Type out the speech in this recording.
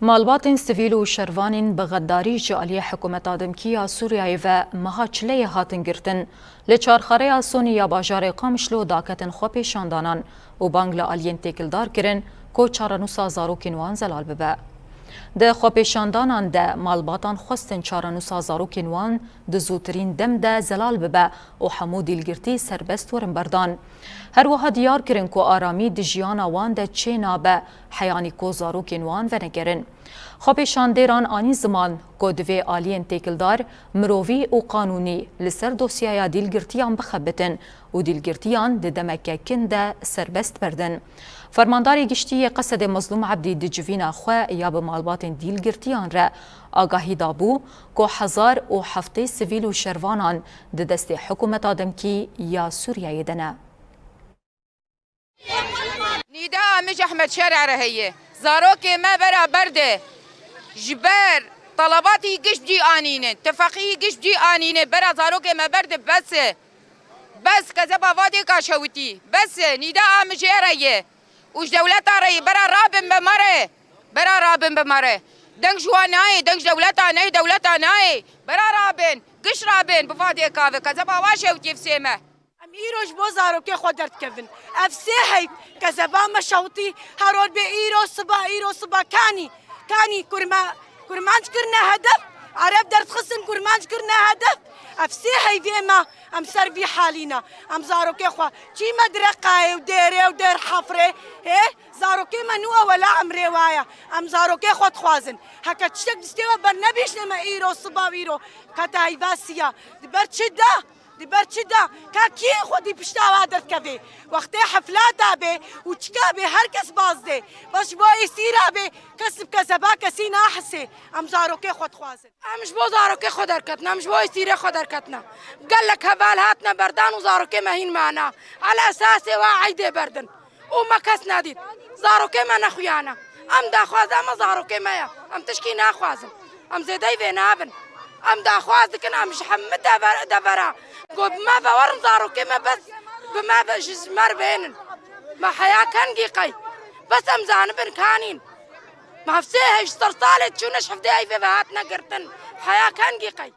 مالبات سیویل و شروان بغداری جالی حکومت آدمکیا سوریای و مهاچله هاتن گرتن لچارخاره سونیا باجار قامشلو داکتن خو پیشاندانان و بانگل آلین تکلدار کرن کو چارنوسا زاروکین وان زلال ببه. ده خو پیشاندانان ده مالباتان خواستن چارنوسا زاروکین وان ده زوترین دم ده زلال ببه و حمو دیلگرتی سربست ورن بردان. هر وها دیار کرن کو آرامی ده جیانا وان ده چه نابه حیانی کو زاروکین وان و نگرن. خو پیشاندیران آنی زمان کو دوی آلین تکلدار مروی و قانونی لسر دوسیایا دیلگرتیان بخبتن و دیلگرتیان ده دمککن ده سربست بردن. فرمانداری گشتی قصد مظلوم عبدی دجوینا خو یا به مالبات دیلگرتیان را آگاهی دابو کو 1007 سیویل و شروانان ده دست حکومت آدمکی یا سوریای دنه. نداء مش احمد شارع رهيه زاروكي ما برا برده جبار طلباتي قش بدي انينه اتفاقيه قش بدي انينه برا زاروكي ما برده بس كذا فادي كاشوتي بس نداء مش رهيه وش دولتها رهي برا رابن بمره دنج جواناي دنج دولتها ناي برا رابن قش رابن بفادي كافه كذا واشوتي في سيمه ایروش بازارو که خود درد کردن. افسه هی که زبان مشوتی هرول به ایرو صبح کانی کرمانج کرنا هدف عرب درد خصن کرمانج کرنا هدف افسه هی ویما ام سر بی حالینا ام زارو که خو چی مدرقه و دیر حفره زارو که منو ولا عمره وایا ام زارو که خود خوازن هکا چتک دستیو بر نبیش نما ایرو صبح ایرو کتا هی واسیا بر چدا برچدا كاكي خودي بشتاوا درت كافي وقت حفلات ابي وتشكابي هر كس بازده باش بو يصير ابي كسب كسبا كسينا احسي ام زاروكي خود خوازن مش بو زاروكي خود دركتنا مش بو يصير خود دركتنا قال لك هبال هاتنا بردان وزاروكي ما هين معنا على اساس واعيده بردن وما كس ناديد زاروكي ما نخيانا ام دا خوازه ما زاروكي ما ام تشكي ناخوازم ام زيداي فينابن ام دا خوازك ام مش حمد دفرا قب ما فورن زارو كما بس بما بجز مر بينن ما حياة كان قيقي بس ام زانبن كانين ما فسيه اشترطالت شو نشحف دي في فهاتنا قرتن حياة كان قيقي